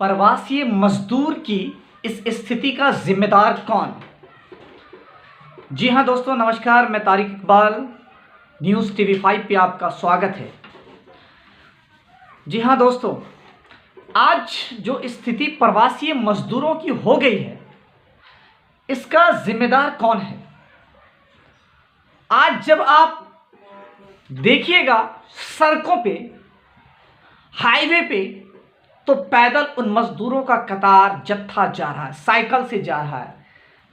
प्रवासी मजदूर की इस स्थिति का जिम्मेदार कौन? जी हाँ दोस्तों, नमस्कार। मैं तारिक इकबाल, न्यूज़ टीवी 5 पे आपका स्वागत है। जी हाँ दोस्तों, आज जो स्थिति प्रवासी मजदूरों की हो गई है, इसका जिम्मेदार कौन है? आज जब आप देखिएगा सड़कों पे, हाईवे पे, तो पैदल उन मजदूरों का कतार जत्था जा रहा है, साइकिल से जा रहा है,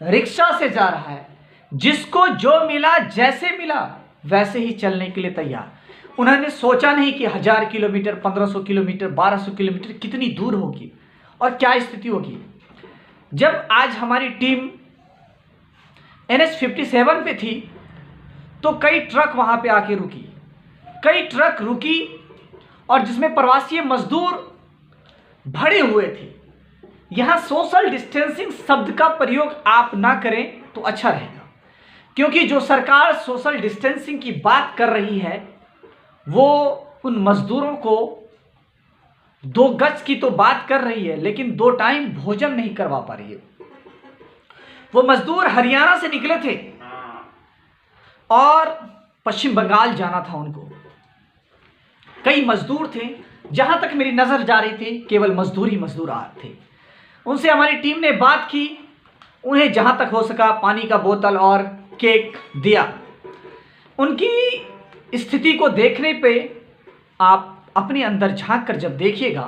रिक्शा से जा रहा है। जिसको जो मिला, जैसे मिला वैसे ही चलने के लिए तैयार। उन्होंने सोचा नहीं कि 1000 किलोमीटर, 1500 किलोमीटर, 1200 किलोमीटर कितनी दूर होगी और क्या स्थिति होगी। जब आज हमारी टीम NH 57 पे थी तो कई ट्रक वहां पे आके रुकी, कई ट्रक रुकी और जिसमें प्रवासी मजदूर भरे हुए थे। यहां सोशल डिस्टेंसिंग शब्द का प्रयोग आप ना करें तो अच्छा रहेगा, क्योंकि जो सरकार सोशल डिस्टेंसिंग की बात कर रही है वो उन मजदूरों को 2 गज की तो बात कर रही है, लेकिन 2 टाइम भोजन नहीं करवा पा रही है। वो मजदूर हरियाणा से निकले थे और पश्चिम बंगाल जाना था उनको। कई मजदूर थे, जहां तक मेरी नजर जा रही थी केवल मजदूर ही मजदूर आ थे। उनसे हमारी टीम ने बात की, उन्हें जहां तक हो सका पानी का बोतल और केक दिया। उनकी स्थिति को देखने पे आप अपने अंदर झांक कर जब देखिएगा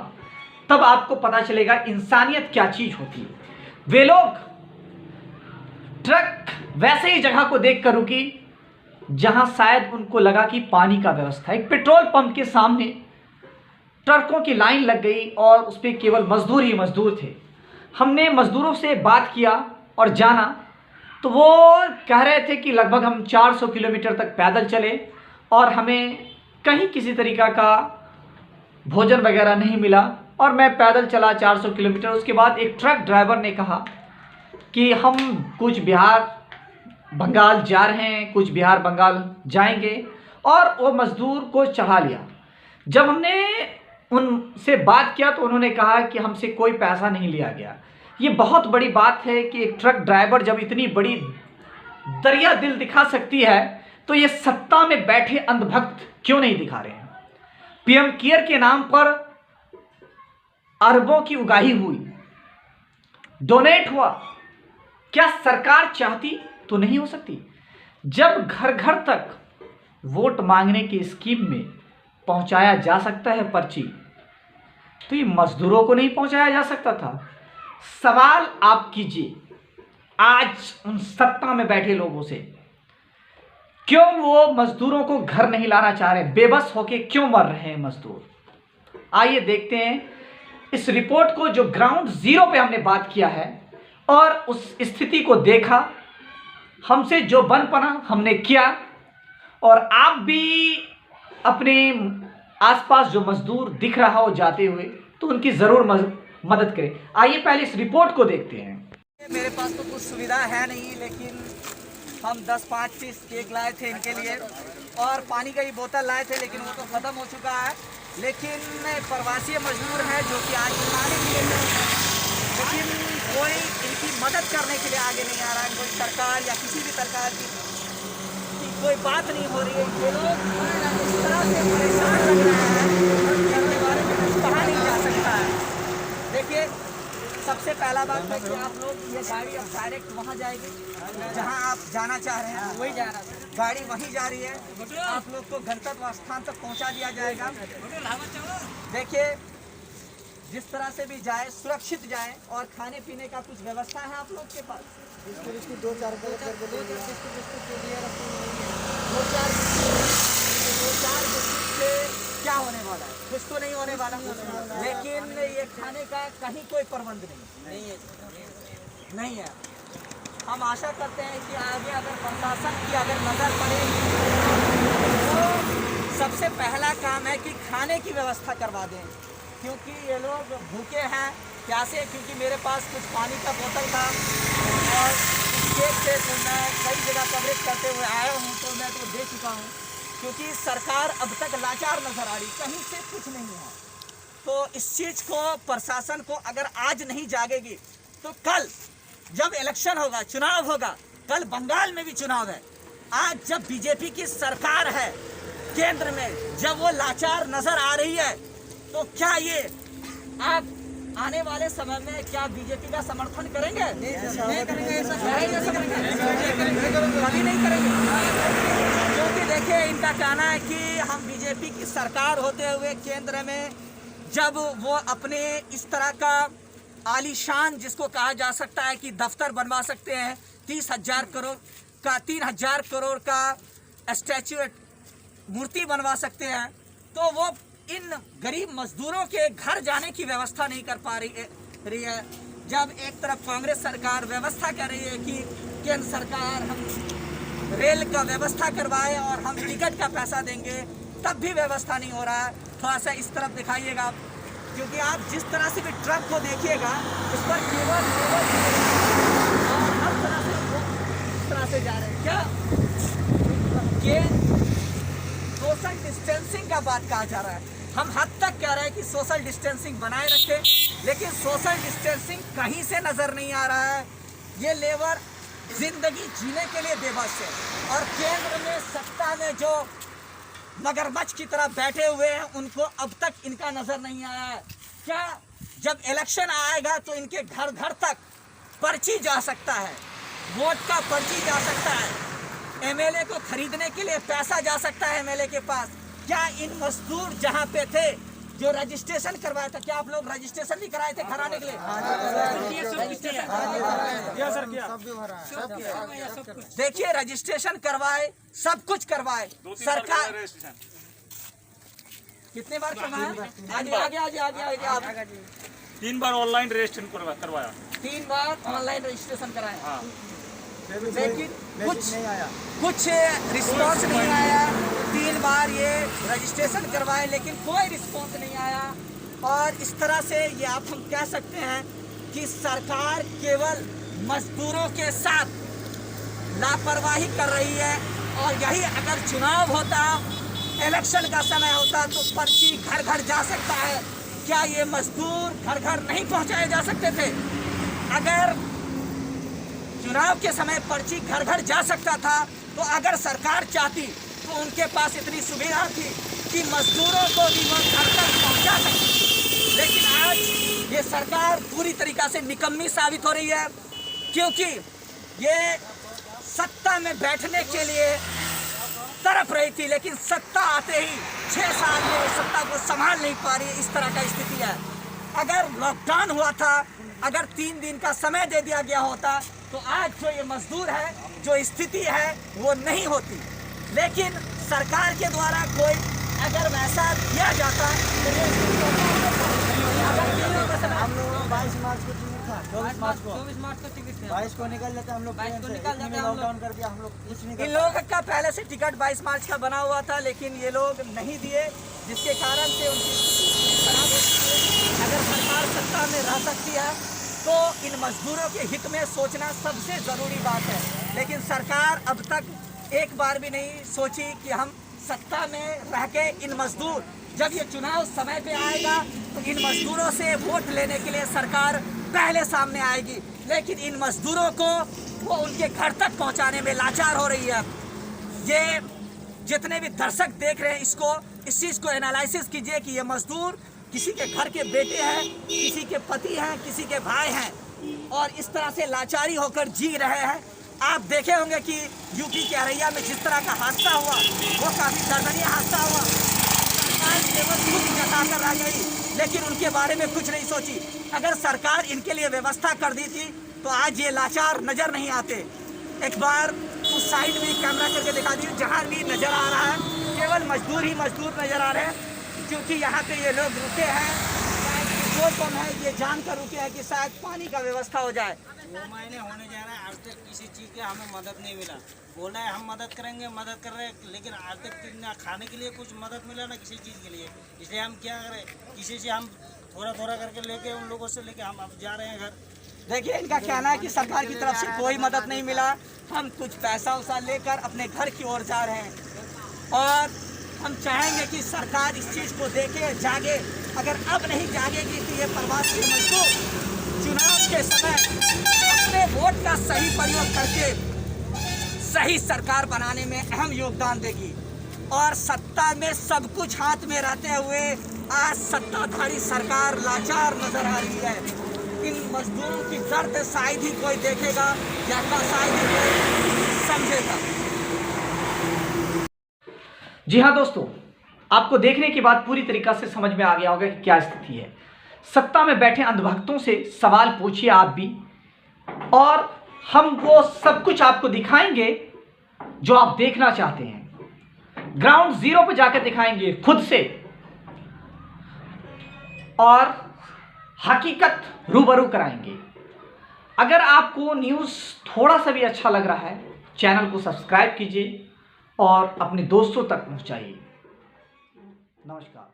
तब आपको पता चलेगा इंसानियत क्या चीज होती है। वे लोग ट्रक वैसे ही जगह को देखकर रुकी जहां शायद उनको लगा कि पानी का व्यवस्था है। एक पेट्रोल पंप के सामने ट्रकों की लाइन लग गई और उस पर केवल मजदूर ही मजदूर थे। हमने मजदूरों से बात किया और जाना तो वो कह रहे थे कि लगभग हम 400 किलोमीटर तक पैदल चले और हमें कहीं किसी तरीका का भोजन वगैरह नहीं मिला और मैं पैदल चला 400 किलोमीटर। उसके बाद एक ट्रक ड्राइवर ने कहा कि हम कुछ बिहार बंगाल जा रहे हैं, कुछ बिहार बंगाल जाएंगे, और वो मजदूर को चढ़ा लिया। जब हमने उनसे बात किया तो उन्होंने कहा कि हमसे कोई पैसा नहीं लिया गया। ये बहुत बड़ी बात है कि एक ट्रक ड्राइवर जब इतनी बड़ी दरिया दिल दिखा सकती है तो ये सत्ता में बैठे अंधभक्त क्यों नहीं दिखा रहे हैं। PM केयर के नाम पर अरबों की उगाही हुई, डोनेट हुआ। क्या सरकार चाहती तो नहीं हो सकती? जब घर घर तक वोट मांगने की स्कीम में पहुंचाया जा सकता है पर्ची, तो ये मजदूरों को नहीं पहुंचाया जा सकता था? सवाल आप कीजिए आज उन सत्ता में बैठे लोगों से, क्यों वो मजदूरों को घर नहीं लाना चाह रहे? बेबस होके क्यों मर रहे हैं मजदूर? आइए देखते हैं इस रिपोर्ट को, जो ग्राउंड जीरो पे हमने बात किया है और उस स्थिति को देखा। हमसे जो बन पना हमने किया, और आप भी अपने आसपास जो मजदूर दिख रहा हो जाते हुए तो उनकी ज़रूर मदद करें। आइए पहले इस रिपोर्ट को देखते हैं। मेरे पास तो कुछ सुविधा है नहीं, लेकिन हम 10-5 पीस केक लाए थे इनके लिए और पानी का ही बोतल लाए थे, लेकिन वो तो ख़त्म हो चुका है। लेकिन प्रवासी मजदूर हैं जो कि आज खाने के लिए हैं, लेकिन कोई इनकी मदद करने के लिए आगे नहीं आ रहा है। कोई सरकार या किसी भी प्रकार की कोई बात नहीं हो रही है। ये लोग इस तरह से परेशान लग रहे हैं कि इनके बारे में कुछ कहा नहीं जा सकता है। देखिए, सबसे पहला बात है कि आप लोग, ये गाड़ी अब डायरेक्ट वहाँ जाएगी जहाँ आप जाना चाह रहे हैं, वही जा रहा है। गाड़ी वहीं जा रही है, आप लोग को गंतव्य स्थान तक पहुँचा दिया जाएगा। देखिए, जिस तरह से भी जाए सुरक्षित जाए, और खाने पीने का कुछ व्यवस्था है आप लोग के पास? दो चार से क्या होने वाला है? कुछ तो नहीं होने वाला, लेकिन ये खाने का कहीं कोई प्रबंध नहीं है। हम आशा करते हैं कि आगे अगर प्रशासन की अगर नज़र पड़ेगी तो सबसे पहला काम है कि खाने की व्यवस्था करवा दें, क्योंकि ये लोग भूखे हैं, प्यासे। क्योंकि मेरे पास कुछ पानी का बोतल था और केक से तो मैं कई जगह कवरेज करते हुए आया हूँ, तो मैं तो दे चुका हूँ। क्योंकि सरकार अब तक लाचार नजर आ रही, कहीं से कुछ नहीं है। तो इस चीज को प्रशासन को अगर आज नहीं जागेगी तो कल जब इलेक्शन होगा, चुनाव होगा, कल बंगाल में भी चुनाव है। आज जब बीजेपी की सरकार है केंद्र में, जब वो लाचार नजर आ रही है, तो क्या ये आप आने वाले समय में क्या बीजेपी का समर्थन करेंगे? नहीं करेंगे, कभी नहीं करेंगे। क्योंकि देखिए, इनका कहना है कि हम बीजेपी की सरकार होते हुए केंद्र में जब वो अपने इस तरह का आलीशान, जिसको कहा जा सकता है कि दफ्तर बनवा सकते हैं, 30,000 करोड़ का 3,000 करोड़ का स्टैच्यू मूर्ति बनवा सकते हैं, तो वो इन गरीब मजदूरों के घर जाने की व्यवस्था नहीं कर पा रही है। जब एक तरफ कांग्रेस सरकार व्यवस्था कर रही है कि केंद्र सरकार हम रेल का व्यवस्था करवाए और हम टिकट का पैसा देंगे, तब भी व्यवस्था नहीं हो रहा है। थोड़ा सा इस तरफ दिखाइएगा आप, क्योंकि आप जिस तरह से भी ट्रक को देखिएगा, उस पर केवल और हर तरह से इस तरह से जा रहे हैं। क्या ये सोशल डिस्टेंसिंग का बात कहा जा रहा है? हम हद तक कह रहे हैं कि सोशल डिस्टेंसिंग बनाए रखें, लेकिन सोशल डिस्टेंसिंग कहीं से नजर नहीं आ रहा है। ये लेबर जिंदगी जीने के लिए बेबस है, और केंद्र में सत्ता में जो मगरमच्छ की तरह बैठे हुए हैं, उनको अब तक इनका नजर नहीं आया है। क्या जब इलेक्शन आएगा तो इनके घर घर तक पर्ची जा सकता है, वोट का पर्ची जा सकता है, एमएलए को खरीदने के लिए पैसा जा सकता है एमएलए के पास। क्या इन मजदूर जहां पे थे जो रजिस्ट्रेशन करवाया था, क्या आप लोग रजिस्ट्रेशन भी कराए थे घर आने के लिए? देखिए, रजिस्ट्रेशन करवाए, सब कुछ करवाए सरकार। कितने बार करवाया? आगे 3 बार ऑनलाइन रजिस्ट्रेशन करवाया, 3 बार ऑनलाइन रजिस्ट्रेशन कराया, लेकिन कुछ रिस्पॉन्स नहीं आया। 3 बार ये रजिस्ट्रेशन करवाए, लेकिन कोई रिस्पॉन्स नहीं आया। और इस तरह से ये आप हम कह सकते हैं कि सरकार केवल मजदूरों के साथ लापरवाही कर रही है। और यही अगर चुनाव होता, इलेक्शन का समय होता, तो पर्ची घर घर जा सकता है। क्या ये मजदूर घर घर नहीं पहुंचाए जा सकते थे? अगर चुनाव के समय पर्ची घर घर जा सकता था, तो अगर सरकार चाहती तो उनके पास इतनी सुविधा थी कि मजदूरों को भी वो घर तक पहुंचा सकती। लेकिन आज ये सरकार पूरी तरीका से निकम्मी साबित हो रही है, क्योंकि ये सत्ता में बैठने के लिए तरफ रही थी, लेकिन सत्ता आते ही 6 साल में सत्ता को संभाल नहीं पा रही। इस तरह का स्थिति है। अगर लॉकडाउन हुआ था, अगर 3 दिन का समय दे दिया गया होता, तो आज जो ये मजदूर है, जो स्थिति है, वो नहीं होती। लेकिन सरकार के द्वारा कोई अगर वैसा किया जाता, तो हम लोग 22 मार्च को टिकट था, 24 मार्च को टिकट था, 22 को निकल जाते हम लोग, 22 को निकल जाते, लॉकडाउन कर दिया, हम लोग कुछ नहीं। इन लोगों का पहले से टिकट 22 मार्च का बना हुआ था, लेकिन ये लोग नहीं दिए, जिसके कारण से उनकी खराब होती है। अगर सरकार सत्ता में रह सकती है तो इन मजदूरों के हित में सोचना सबसे ज़रूरी बात है। लेकिन सरकार अब तक एक बार भी नहीं सोची कि हम सत्ता में रह के इन मजदूर, जब ये चुनाव समय पे आएगा तो इन मजदूरों से वोट लेने के लिए सरकार पहले सामने आएगी। लेकिन इन मजदूरों को वो उनके घर तक पहुंचाने में लाचार हो रही है। ये जितने भी दर्शक देख रहे हैं, इस चीज़ को एनालिसिस कीजिए कि ये मजदूर किसी के घर के बेटे हैं, किसी के पति हैं, किसी के भाई हैं, और इस तरह से लाचारी होकर जी रहे हैं। आप देखे होंगे कि यूपी के अररिया में जिस तरह का हादसा हुआ, वो काफ़ी दर्दनीय हादसा हुआ। सरकार केवल खुद जता कर रह गई, लेकिन उनके बारे में कुछ नहीं सोची। अगर सरकार इनके लिए व्यवस्था कर दी थी तो आज ये लाचार नज़र नहीं आते। एक बार उस साइड में कैमरा करके दिखा दीजिए, जहाँ भी नज़र आ रहा है केवल मजदूर ही मजदूर नज़र आ रहे हैं, क्योंकि यहाँ पे ये लोग रुके हैं। पेट्रोल पंप है, ये जानकर रुके हैं कि शायद पानी का व्यवस्था हो जाए। 2 महीने होने जा रहा है, आज तक किसी चीज़ की हमें मदद नहीं मिला। बोला है हम मदद करेंगे, मदद कर रहे हैं, लेकिन आज तक ना खाने के लिए कुछ मदद मिला, ना किसी चीज़ के लिए। इसलिए हम क्या करें, किसी से हम थोड़ा थोड़ा करके लेके, उन लोगों से लेके हम अब जा रहे हैं घर। देखिए, इनका कहना है कि सरकार की तरफ से कोई मदद नहीं मिला, हम कुछ पैसा उसा लेकर अपने घर की ओर जा रहे हैं। और हम चाहेंगे कि सरकार इस चीज़ को देखे, जागे अगर अब नहीं जागेगी तो ये प्रवासी मजदूर चुनाव के समय अपने वोट का सही प्रयोग करके सही सरकार बनाने में अहम योगदान देगी। और सत्ता में सब कुछ हाथ में रहते हुए आज सत्ताधारी सरकार लाचार नजर आ रही है। इन मजदूरों की दर्द शायद ही कोई देखेगा या शायद ही कोई समझेगा। जी हाँ दोस्तों, आपको देखने के बाद पूरी तरीका से समझ में आ गया होगा कि क्या स्थिति है। सत्ता में बैठे अंधभक्तों से सवाल पूछिए आप भी, और हम वो सब कुछ आपको दिखाएंगे जो आप देखना चाहते हैं। ग्राउंड जीरो पर जाकर दिखाएंगे खुद से, और हकीकत रूबरू कराएंगे। अगर आपको न्यूज़ थोड़ा सा भी अच्छा लग रहा है, चैनल को सब्सक्राइब कीजिए और अपने दोस्तों तक पहुंचाइए। नमस्कार।